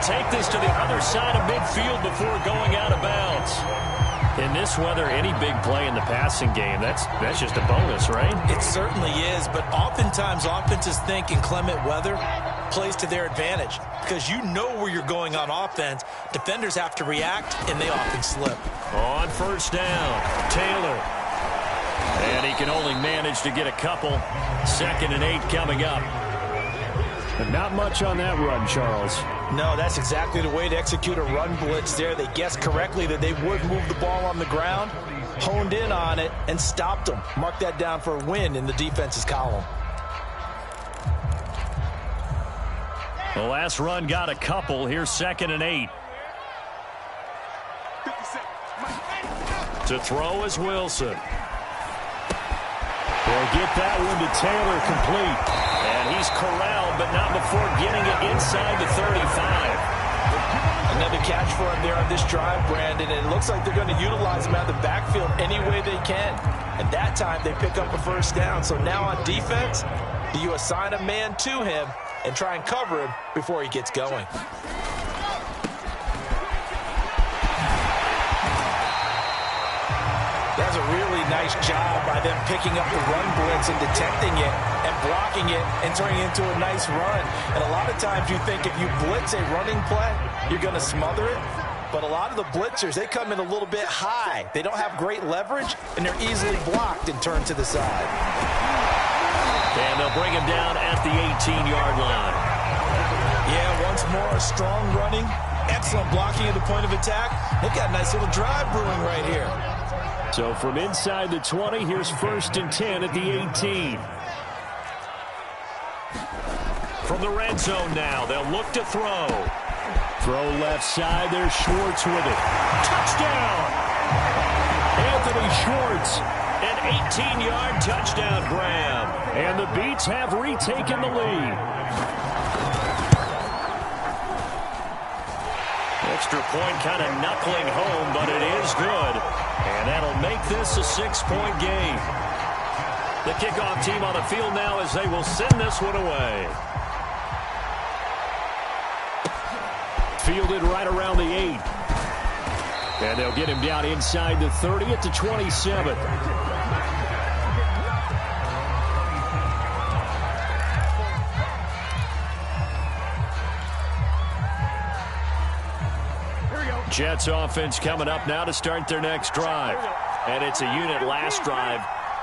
take this to the other side of midfield before going out of bounds. In this weather, any big play in the passing game, that's just a bonus, right? It certainly is, but oftentimes offenses think inclement weather plays to their advantage because you know where you're going on offense. Defenders have to react, and they often slip. On first down, Taylor. And he can only manage to get a couple. 2nd and 8 coming up. But not much on that run, Charles. No, that's exactly the way to execute a run blitz there. They guessed correctly that they would move the ball on the ground, honed in on it, and stopped them. Mark that down for a win in the defense's column. The last run got a couple. Here's 2nd and 8. To throw is Wilson. They'll get that one to Taylor complete. And he's corralled, but not before getting it inside the 35. Another catch for him there on this drive, Brandon. And it looks like they're going to utilize him out of the backfield any way they can. And that time they pick up a first down. So now on defense, do you assign a man to him and try and cover him before he gets going? That's a really nice job by them picking up the run blitz and detecting it and blocking it and turning it into a nice run. And a lot of times you think if you blitz a running play, you're going to smother it. But a lot of the blitzers, they come in a little bit high. They don't have great leverage, and they're easily blocked and turned to the side. And they'll bring him down at the 18-yard line. Yeah, once more, strong running, excellent blocking at the point of attack. They've got a nice little drive brewing right here. So from inside the 20, here's 1st and 10 at the 18. From the red zone now, they'll look to throw. Throw left side, there's Schwartz with it. Touchdown! Anthony Schwartz, an 18-yard touchdown grab. And the Beats have retaken the lead. Extra point kind of knuckling home, but it is good. And that'll make this a 6-point game. The kickoff team on the field now as they will send this one away. Fielded right around the 8. And they'll get him down inside the 30 at the 27. Jets offense coming up now to start their next drive. And it's a unit last drive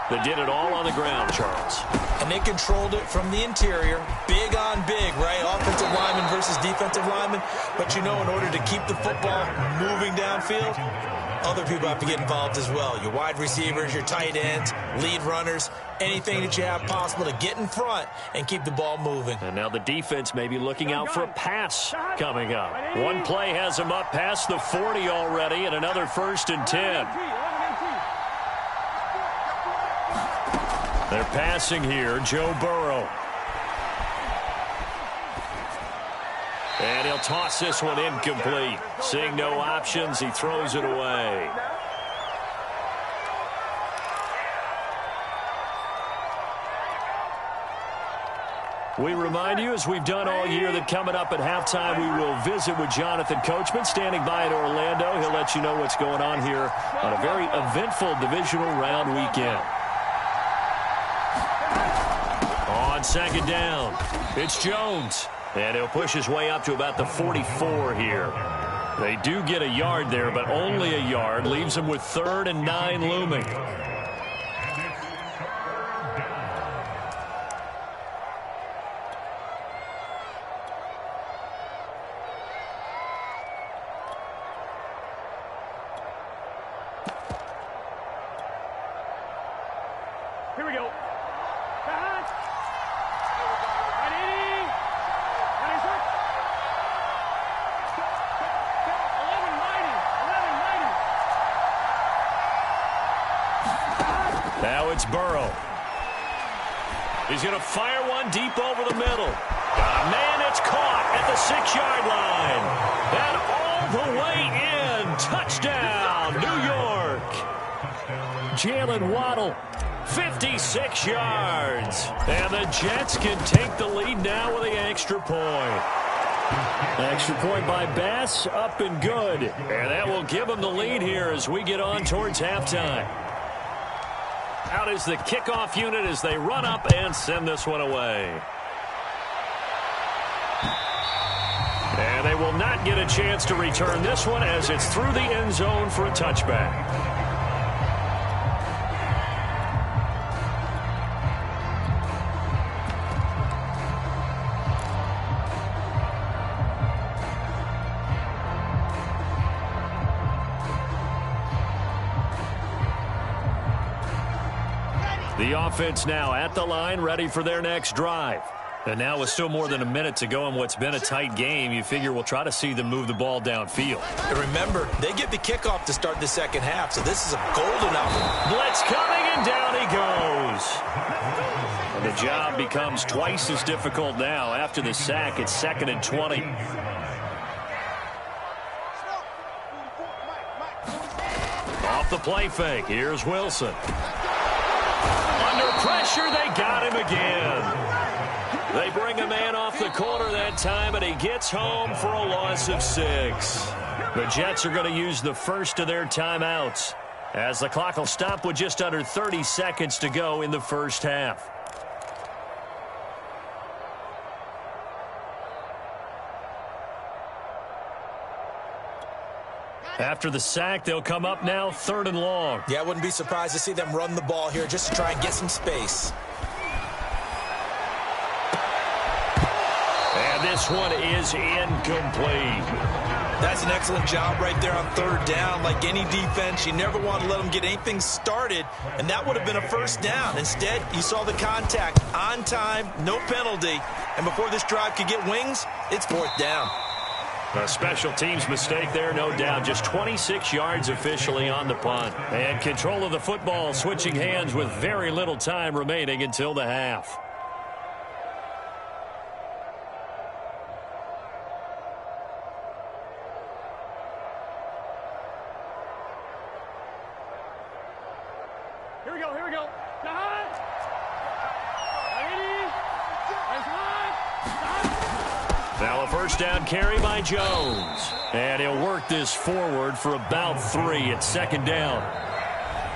that did it all on the ground, Charles. And they controlled it from the interior. Big on big, right? Offensive lineman versus defensive lineman. But, you know, in order to keep the football moving downfield, other people have to get involved as well. Your wide receivers, your tight ends, lead runners, anything that you have possible to get in front and keep the ball moving. And now the defense may be looking out for a pass coming up. One play has them up past the 40 already, and another 1st and 10. They're passing here, Joe Burrow. And he'll toss this one incomplete. Seeing no options, he throws it away. We remind you, as we've done all year, that coming up at halftime, we will visit with Jonathan Coachman, standing by in Orlando. He'll let you know what's going on here on a very eventful divisional round weekend. On 2nd down, it's Jones. And he'll push his way up to about the 44 here. They do get a yard there, but only a yard. Leaves them with 3rd and 9 looming. Here we go. Now it's Burrow. He's going to fire one deep over the middle. Man, it's caught at the 6-yard line. And all the way in. Touchdown, New York. Jalen Waddle, 56 yards. And the Jets can take the lead now with the extra point. Extra point by Bass, up and good. And that will give them the lead here as we get on towards halftime. Out is the kickoff unit as they run up and send this one away. And they will not get a chance to return this one as it's through the end zone for a touchback. The offense now at the line, ready for their next drive. And now with still more than a minute to go in what's been a tight game, you figure we'll try to see them move the ball downfield. And remember, they get the kickoff to start the second half, so this is a golden opportunity. Blitz coming, and down he goes. And the job becomes twice as difficult now. After the sack, it's 2nd and 20. Off the play fake, here's Wilson. Under pressure, they got him again. They bring a man off the corner that time, and he gets home for a loss of 6. The Jets are going to use the first of their timeouts as the clock will stop with just under 30 seconds to go in the first half. After the sack, they'll come up now 3rd and long. Yeah, I wouldn't be surprised to see them run the ball here just to try and get some space. And this one is incomplete. That's an excellent job right there on 3rd down. Like any defense, you never want to let them get anything started, and that would have been a first down. Instead, you saw the contact on time, no penalty, and before this drive could get wings, it's 4th down. A special teams mistake there, no doubt. Just 26 yards officially on the punt. And control of the football switching hands with very little time remaining until the half. Here we go. Now a first down carry by Jones. And he'll work this forward for about 3 at 2nd down.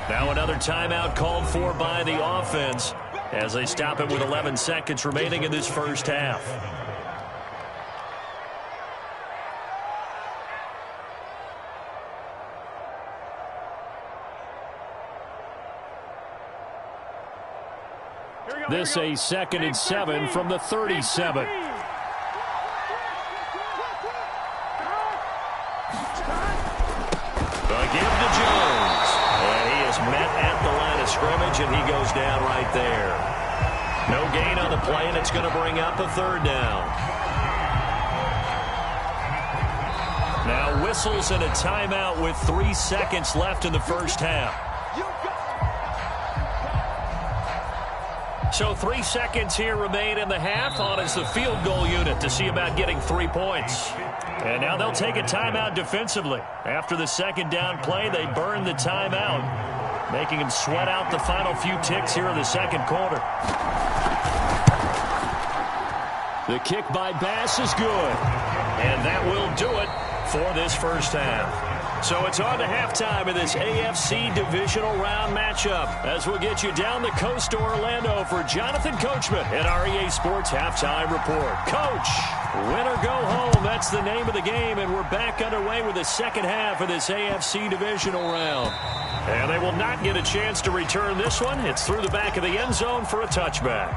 Now another timeout called for by the offense as they stop it with 11 seconds remaining in this first half. This a 2nd and 7 from the 37. Give to Jones. And he is met at the line of scrimmage, and he goes down right there. No gain on the play, and it's going to bring up a 3rd down. Now whistles and a timeout with 3 seconds left in the first half. So 3 seconds here remain in the half on as the field goal unit to see about getting 3 points. And now they'll take a timeout defensively. After the 2nd down play, they burn the timeout, making them sweat out the final few ticks here in the 2nd quarter. The kick by Bass is good. And that will do it for this first half. So it's on to halftime in this AFC divisional round matchup as we'll get you down the coast to Orlando for Jonathan Coachman at our EA Sports Halftime Report. Coach, win or go home, that's the name of the game, and we're back underway with the second half of this AFC divisional round. And they will not get a chance to return this one. It's through the back of the end zone for a touchback.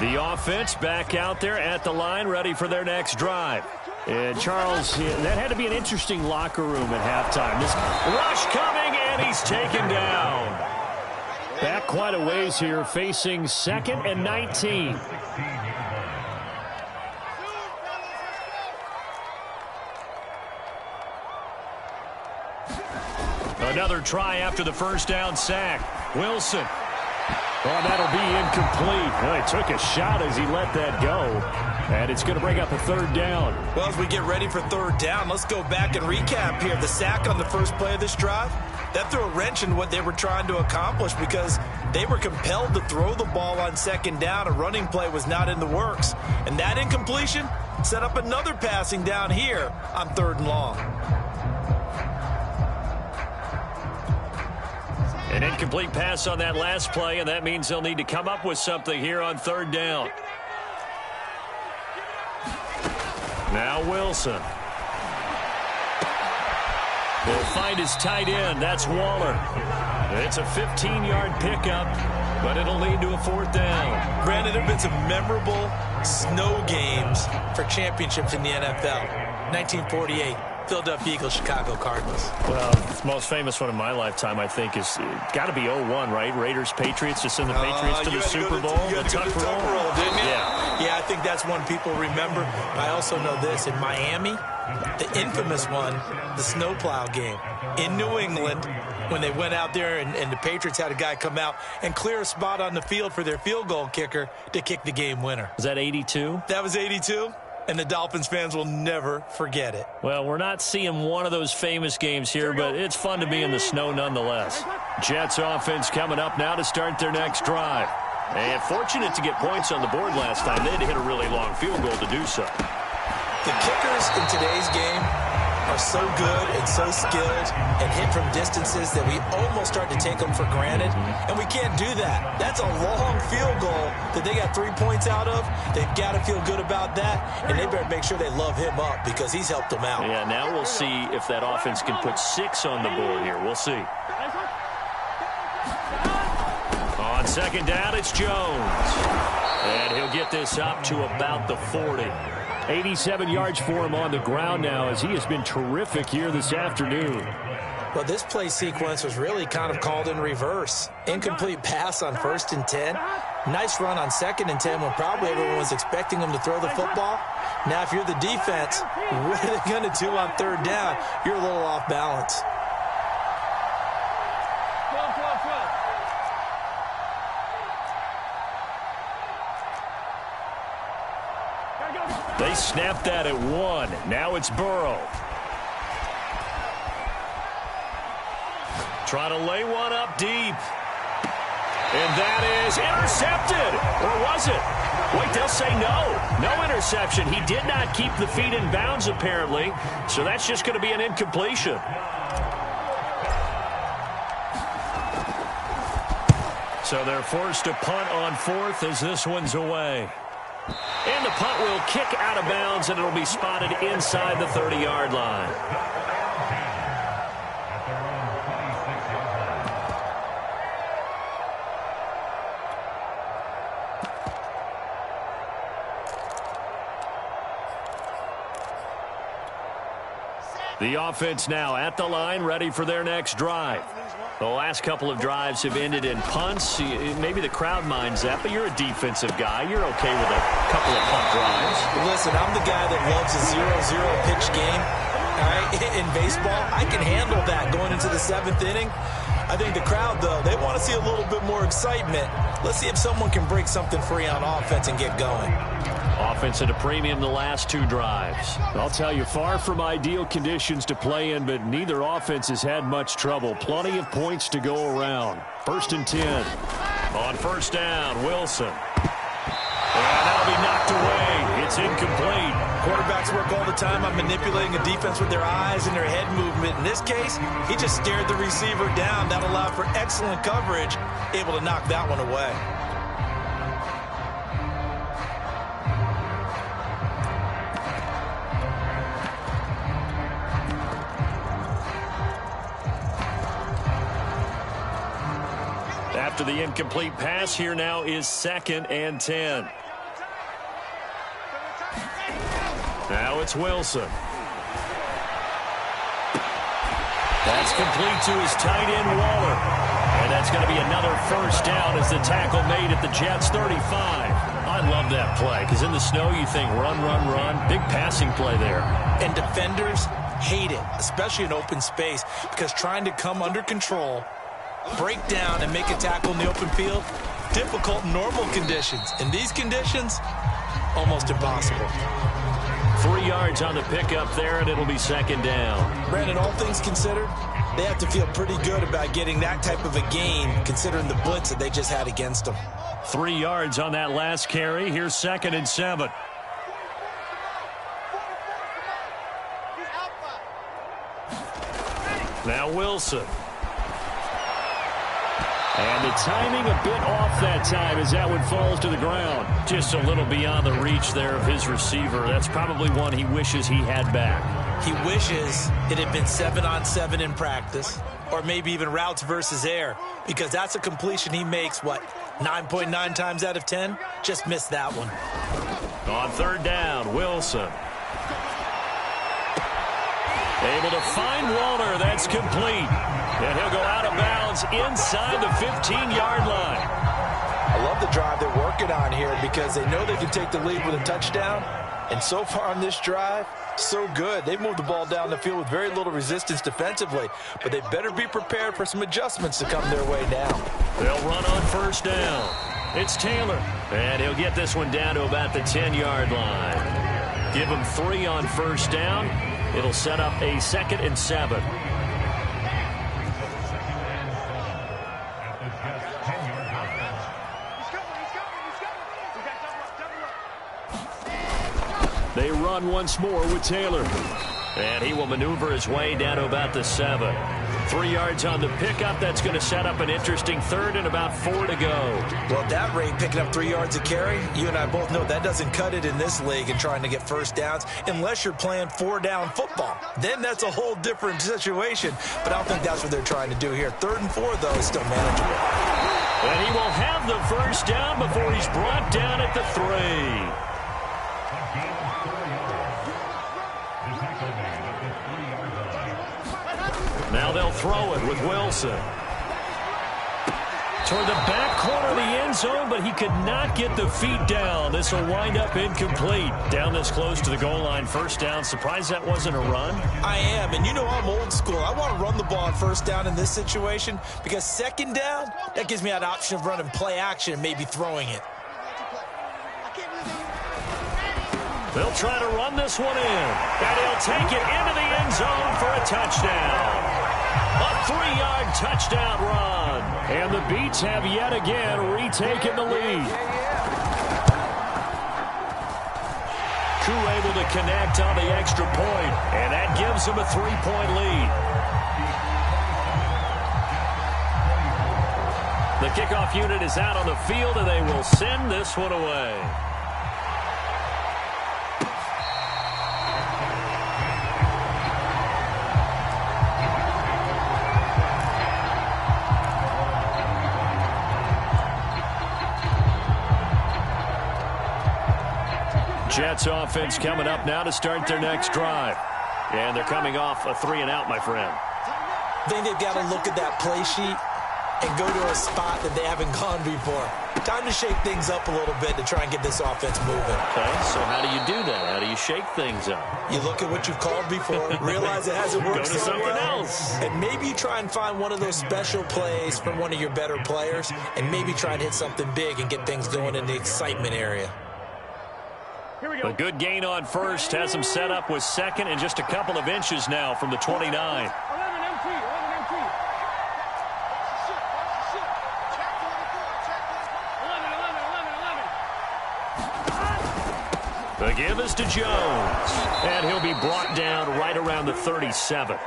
The offense back out there at the line, ready for their next drive. And Charles, that had to be an interesting locker room at halftime. This rush coming, and he's taken down. Back quite a ways here, facing 2nd and 19. Another try after the first down sack. Wilson. Oh, that'll be incomplete. Well, he took a shot as he let that go. And it's going to bring up a third down. Well, as we get ready for third down, let's go back and recap here. The sack on the first play of this drive, that threw a wrench in what they were trying to accomplish because they were compelled to throw the ball on second down. A running play was not in the works. And that incompletion set up another passing down here on third and long. An incomplete pass on that last play, and that means they'll need to come up with something here on third down. Now Wilson. Will find his tight end. That's Waller. It's a 15-yard pickup, but it'll lead to a fourth down. Brandon, there have been some memorable snow games for championships in the NFL. 1948. Philadelphia Eagles, Chicago Cardinals. Well, the most famous one in my lifetime, I think, is got to be 01, right? Raiders, Patriots, to send the Patriots to the Super Bowl. You had to go to the Tuck Roll, didn't you? Yeah, I think that's one people remember. I also know this. In Miami, the infamous one, the snowplow game. In New England, when they went out there and the Patriots had a guy come out and clear a spot on the field for their field goal kicker to kick the game winner. Was that 82? That was 82. And the Dolphins fans will never forget it. Well, we're not seeing one of those famous games here, but it's fun to be in the snow nonetheless. Jets offense coming up now to start their next drive. And fortunate to get points on the board last time. They had to hit a really long field goal to do so. The kickers in today's game are so good and so skilled and hit from distances that we almost start to take them for granted. And we can't do that. That's a long field goal that they got 3 points out of. They've got to feel good about that, and they better make sure they love him up because he's helped them out. Yeah, now we'll see if that offense can put 6 on the board here. We'll see. On second down, it's Jones. And he'll get this up to about the 40. 87 yards for him on the ground now as he has been terrific here this afternoon. Well, this play sequence was really kind of called in reverse. Incomplete pass on 1st and 10. Nice run on 2nd and 10 when probably everyone was expecting him to throw the football. Now, if you're the defense, what are they going to do on third down? You're a little off balance. They snapped that at 1. Now it's Burrow. Trying to lay one up deep. And that is intercepted. Or was it? Wait, they'll say no. No interception. He did not keep the feet in bounds, apparently. So that's just going to be an incompletion. So they're forced to punt on 4th as this one's away. And the punt will kick out of bounds, and it'll be spotted inside the 30-yard line. The offense now at the line, ready for their next drive. The last couple of drives have ended in punts. Maybe the crowd minds that, but you're a defensive guy. You're okay with a couple of punt drives. Listen, I'm the guy that loves a 0-0 pitch game. All right, in baseball, I can handle that going into the 7th inning. I think the crowd, though, they want to see a little bit more excitement. Let's see if someone can break something free on offense and get going. Offense at a premium the last 2 drives. I'll tell you, far from ideal conditions to play in, but neither offense has had much trouble. Plenty of points to go around. 1st and 10. On 1st down, Wilson. And that'll be knocked away. It's incomplete. Quarterbacks work all the time on manipulating a defense with their eyes and their head movement. In this case, he just stared the receiver down. That allowed for excellent coverage, able to knock that one away. After the incomplete pass, here now is 2nd and 10. Now it's Wilson. That's complete to his tight end, Waller. And that's going to be another 1st down as the tackle made at the Jets' 35. I love that play because in the snow you think run, run, run. Big passing play there. And defenders hate it, especially in open space, because trying to come under control, break down and make a tackle in the open field, difficult in normal conditions. In these conditions, almost impossible. 3 yards on the pickup there, and it'll be second down. Brandon, all things considered, they have to feel pretty good about getting that type of a gain, considering the blitz that they just had against them. 3 yards on that last carry. Here's 2nd and 7. Now Wilson. And the timing a bit off that time as that one falls to the ground. Just a little beyond the reach there of his receiver. That's probably one he wishes he had back. He wishes it had been 7-on-7 in practice, or maybe even routes versus air, because that's a completion he makes, 9.9 times out of 10? Just missed that one. On 3rd down, Wilson. Able to find Walter. That's complete. And he'll go out of bounds inside the 15-yard line. I love the drive they're working on here because they know they can take the lead with a touchdown. And so far on this drive, so good. They've moved the ball down the field with very little resistance defensively. But they better be prepared for some adjustments to come their way now. They'll run on 1st down. It's Taylor. And he'll get this one down to about the 10-yard line. Give him 3 on 1st down. It'll set up a 2nd and 7. They run once more with Taylor. And he will maneuver his way down to about the 7. 3 yards on the pickup. That's going to set up an interesting 3rd and about 4 to go. Well, at that rate, picking up 3 yards a carry, you and I both know that doesn't cut it in this league and trying to get 1st downs unless you're playing 4-down football. Then that's a whole different situation. But I don't think that's what they're trying to do here. 3rd and 4, though, is still manageable. And he will have the 1st down before he's brought down at the 3. Now they'll throw it with Wilson. Toward the back corner of the end zone, but he could not get the feet down. This will wind up incomplete. Down this close to the goal line, 1st down. Surprised that wasn't a run? I am, and you know I'm old school. I want to run the ball on 1st down in this situation because 2nd down, that gives me that option of running play action and maybe throwing it. They'll try to run this one in, and he'll take it into the end zone for a touchdown. A 3-yard touchdown run. And the Beats have yet again retaken the lead. Koo able to connect on the extra point, and that gives them a 3-point lead. The kickoff unit is out on the field, and they will send this one away. Jets offense coming up now to start their next drive. And they're coming off a 3-and-out, my friend. I think they've got to look at that play sheet and go to a spot that they haven't gone before. Time to shake things up a little bit to try and get this offense moving. Okay, so how do you do that? How do you shake things up? You look at what you've called before, realize it hasn't worked Go to something else. and maybe you try and find one of those special plays from one of your better players, and maybe try and hit something big and get things going in the excitement area. A good gain on 1st has him set up with 2nd and just a couple of inches now from the 29. The give is to Jones, and he'll be brought down right around the 37.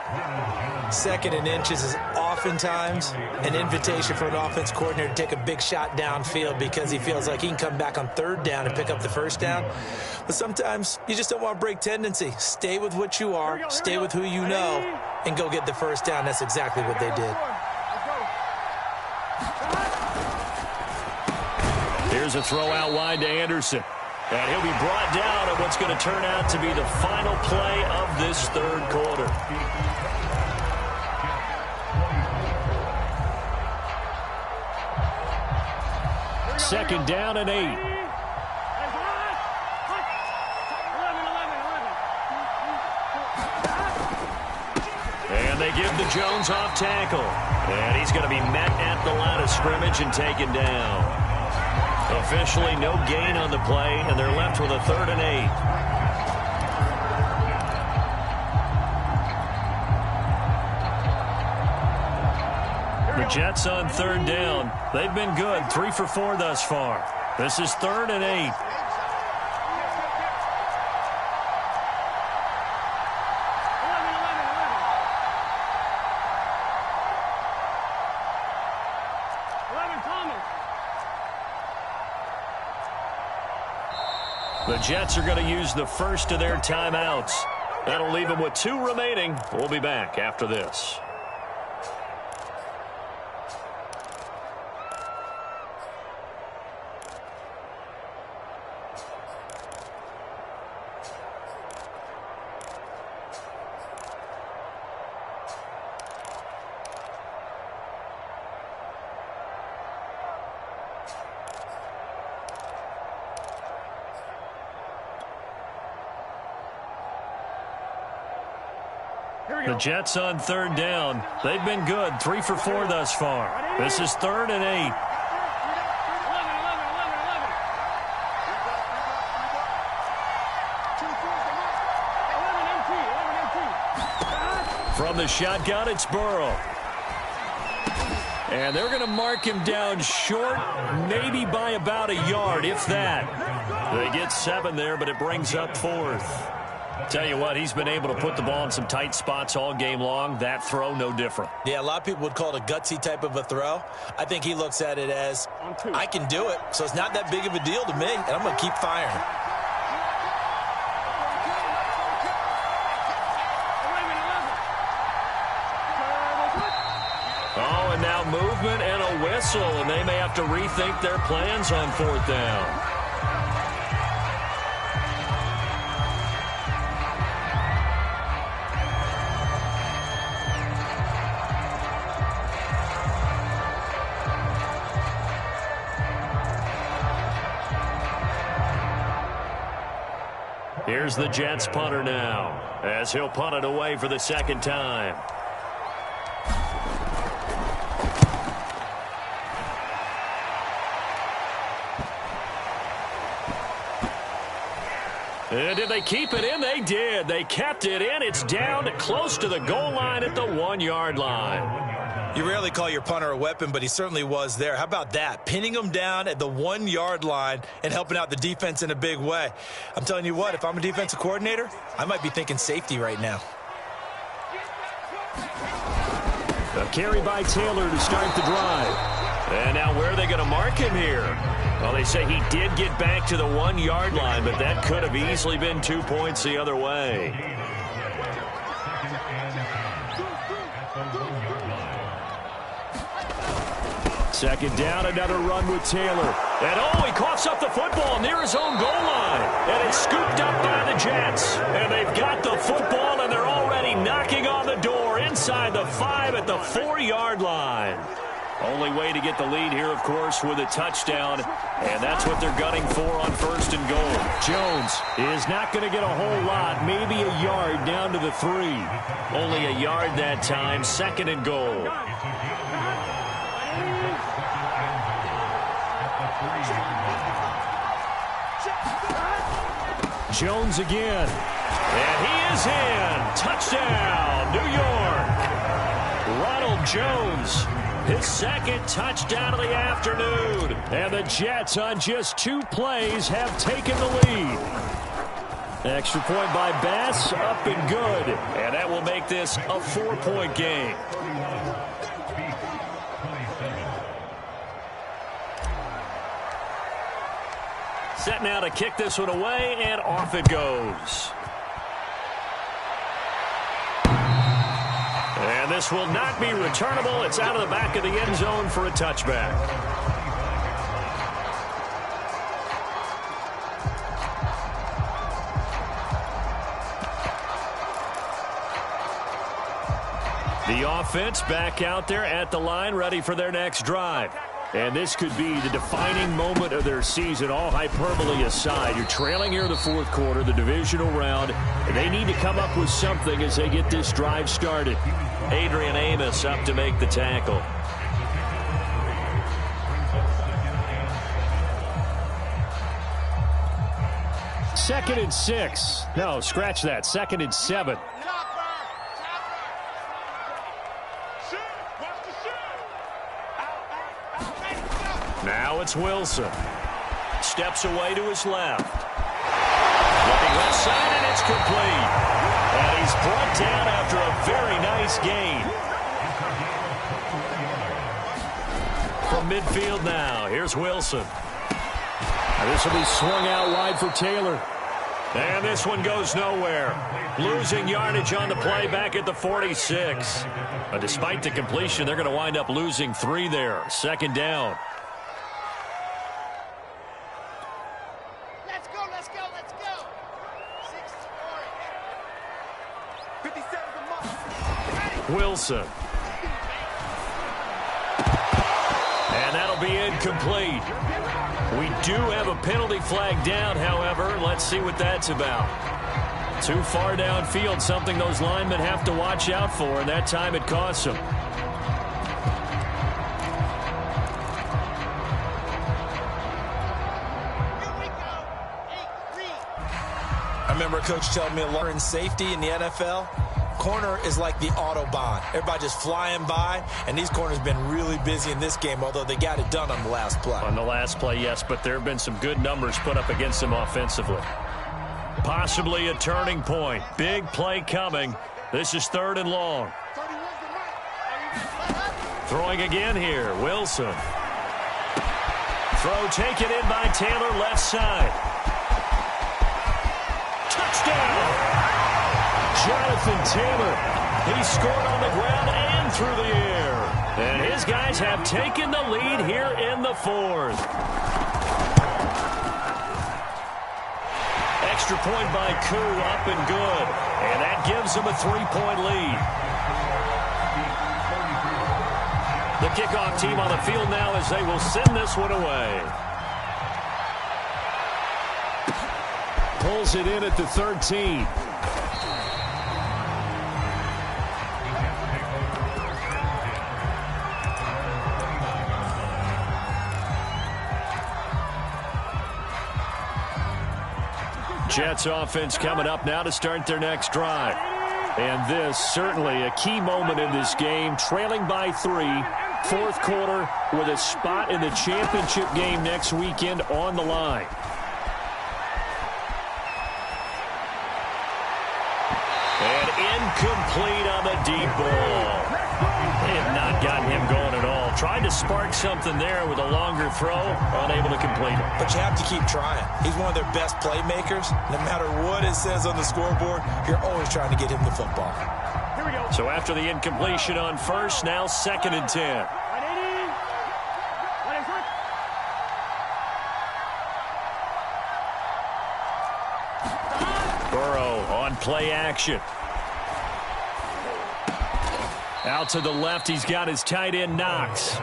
2nd and inches is oftentimes an invitation for an offense coordinator to take a big shot downfield because he feels like he can come back on 3rd down and pick up the 1st down. But sometimes you just don't want to break tendency. Stay with what you are, stay with who you know, and go get the 1st down. That's exactly what they did. Here's a throw out wide to Anderson. And he'll be brought down at what's going to turn out to be the final play of this 3rd quarter. Second down and 8. And they give the Jones off tackle. And he's going to be met at the line of scrimmage and taken down. Officially no gain on the play, and they're left with a 3rd and 8. The Jets on 3rd down. They've been good, 3 for 4 thus far. This is 3rd and 8. The Jets are going to use the first of their timeouts. That'll leave them with 2 remaining. We'll be back after this. The Jets on 3rd down. They've been good, 3 for 4 thus far. This is 3rd and 8. From the shotgun, it's Burrow. And they're going to mark him down short, maybe by about a yard, if that. They get 7 there, but it brings up 4th. Tell you what, he's been able to put the ball in some tight spots all game long. That throw, no different. Yeah, a lot of people would call it a gutsy type of a throw. I think he looks at it as, I can do it, so it's not that big of a deal to me, and I'm going to keep firing. Oh, and now movement and a whistle, and they may have to rethink their plans on 4th down. Here's the Jets punter now, as he'll punt it away for the 2nd time. And did they keep it in? They did. They kept it in. It's down to close to the goal line at the 1-yard line. You rarely call your punter a weapon, but he certainly was there. How about that? Pinning him down at the 1-yard line and helping out the defense in a big way. I'm telling you what, if I'm a defensive coordinator, I might be thinking safety right now. A carry by Taylor to start the drive. And now where are they going to mark him here? Well, they say he did get back to the 1-yard line, but that could have easily been 2 points the other way. Second down, another run with Taylor. And oh, he coughs up the football near his own goal line. And it's scooped up by the Jets. And they've got the football, and they're already knocking on the door inside the 5 at the 4-yard line. Only way to get the lead here, of course, with a touchdown. And that's what they're gunning for on 1st and goal. Jones is not going to get a whole lot, maybe a yard down to the 3. Only a yard that time, 2nd and goal. Jones again. And he is in. Touchdown, New York. Ronald Jones, his 2nd touchdown of the afternoon. And the Jets on just 2 plays have taken the lead. Extra point by Bass, up and good. And that will make this a 4-point game. Set now to kick this one away, and off it goes. And this will not be returnable. It's out of the back of the end zone for a touchback. The offense back out there at the line, ready for their next drive. And this could be the defining moment of their season, all hyperbole aside. You're trailing here in the 4th quarter, the divisional round, and they need to come up with something as they get this drive started. Adrian Amos up to make the tackle. 2nd and 6. No, scratch that. 2nd and 7. Now it's Wilson. Steps away to his left. Looking left side, and it's complete. And he's brought down after a very nice gain. From midfield now, here's Wilson. This will be swung out wide for Taylor. And this one goes nowhere. Losing yardage on the play back at the 46. But despite the completion, they're going to wind up losing 3 there. 2nd down. Let's go, let's go, let's go. 6-4. Wilson. And that'll be incomplete. We do have a penalty flag down, however. Let's see what that's about. Too far downfield, something those linemen have to watch out for, and that time it costs them. I remember a coach telling me a lot in safety in the NFL. Corner is like the Autobahn. Everybody just flying by, and these corners have been really busy in this game, although they got it done on the last play. On the last play, yes, but there have been some good numbers put up against them offensively. Possibly a turning point. Big play coming. This is 3rd and long. Throwing again here, Wilson. Throw taken in by Taylor, left side. Touchdown! Jonathan Taylor, he scored on the ground and through the air. And his guys have taken the lead here in the 4th. Extra point by Koo, up and good. And that gives them a 3-point lead. The kickoff team on the field now as they will send this one away. Pulls it in at the 13. Jets offense coming up now to start their next drive. And this certainly a key moment in this game, trailing by 3, 4th quarter with a spot in the championship game next weekend on the line. And incomplete on the deep ball. They have not gotten him going at all. Tried to spark something there with a longer throw, unable to complete it. But you have to keep trying. He's one of their best playmakers. No matter what it says on the scoreboard, you're always trying to get him the football. Here we go. So after the incompletion on first, now 2nd and 10. Burrow on play action. Out to the left, he's got his tight end, Knox.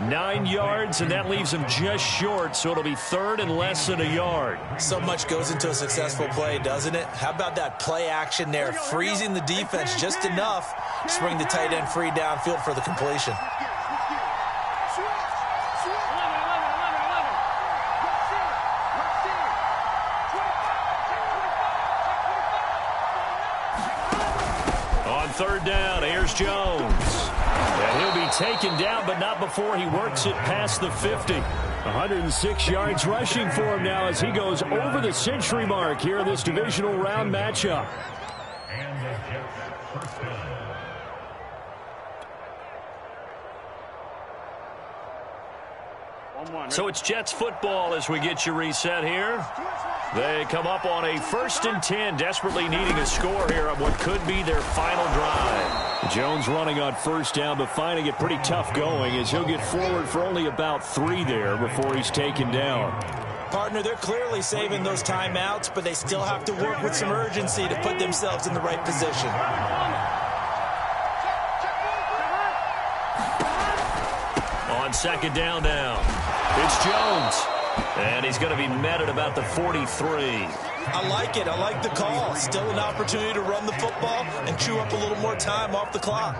9 yards, and that leaves him just short, so it'll be 3rd and less than a yard. So much goes into a successful play, doesn't it? How about that play action there, freezing the defense just enough to bring the tight end free downfield for the completion. On 3rd down, here's Jones. And he'll be taken down, but not before he works it past the 50. 106 yards rushing for him now as he goes over the century mark here in this divisional round matchup. So it's Jets football as we get you reset here. They come up on a 1st and 10, desperately needing a score here on what could be their final drive. Jones running on 1st down, but finding it pretty tough going as he'll get forward for only about 3 there before he's taken down. Partner, they're clearly saving those timeouts, but they still have to work with some urgency to put themselves in the right position. On 2nd down now, it's Jones. And he's going to be met at about the 43. I like it. I like the call. Still an opportunity to run the football and chew up a little more time off the clock.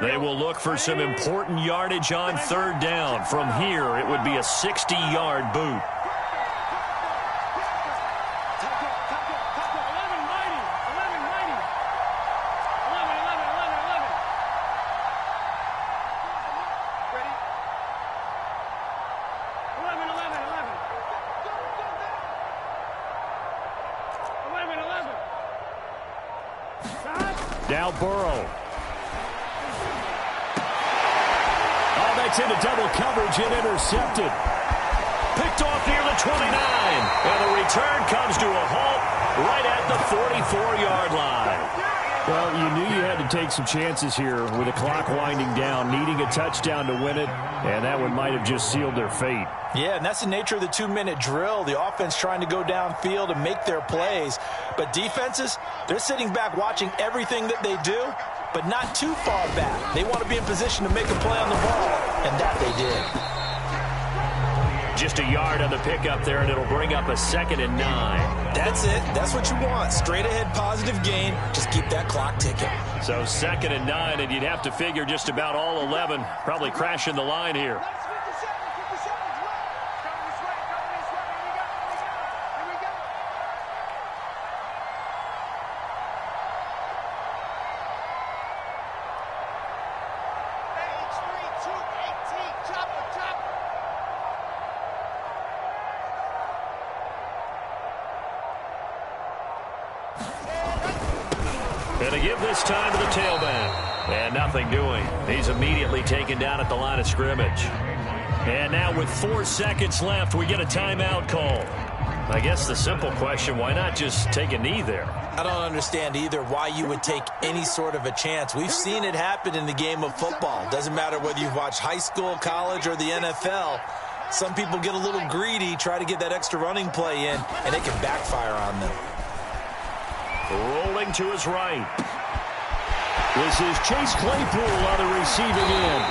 They will look for some important yardage on 3rd down. From here, it would be a 60-yard boot. Now Burrow. Oh, that's into double coverage and intercepted. Picked off near the 29. And the return comes to a halt right at the 44-yard line. Well, you knew you had to take some chances here with the clock winding down, needing a touchdown to win it, and that one might have just sealed their fate. Yeah, and that's the nature of the 2-minute drill. The offense trying to go downfield and make their plays. But defenses, they're sitting back watching everything that they do, but not too far back. They want to be in position to make a play on the ball, and that they did. Just a yard on the pickup there, and it'll bring up a 2nd and 9. That's it. That's what you want. Straight ahead positive gain. Just keep that clock ticking. So 2nd and 9, and you'd have to figure just about all 11 probably crashing the line here. And to give this time to the tailback. And nothing doing. He's immediately taken down at the line of scrimmage. And now with 4 seconds left, we get a timeout call. I guess the simple question, why not just take a knee there? I don't understand either why you would take any sort of a chance. We've seen it happen in the game of football. Doesn't matter whether you've watched high school, college, or the NFL. Some people get a little greedy, try to get that extra running play in, and it can backfire on them. Rolling to his right. This is Chase Claypool on the receiving end.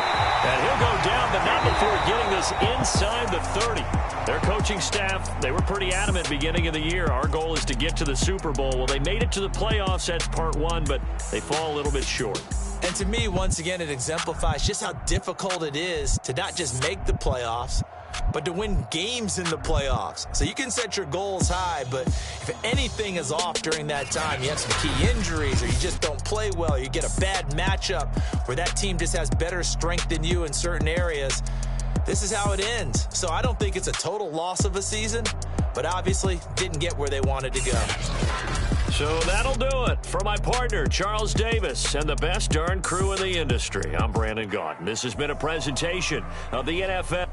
And he'll go down, but not before getting this inside the 30. Their coaching staff, they were pretty adamant beginning of the year. Our goal is to get to the Super Bowl. Well, they made it to the playoffs. That's part one, but they fall a little bit short. And to me, once again, it exemplifies just how difficult it is to not just make the playoffs, but to win games in the playoffs. So you can set your goals high, but if anything is off during that time, you have some key injuries, or you just don't play well, or you get a bad matchup where that team just has better strength than you in certain areas, this is how it ends. So I don't think it's a total loss of a season, but obviously didn't get where they wanted to go. So that'll do it. For my partner, Charles Davis, and the best darn crew in the industry, I'm Brandon Gaudin. This has been a presentation of the NFL.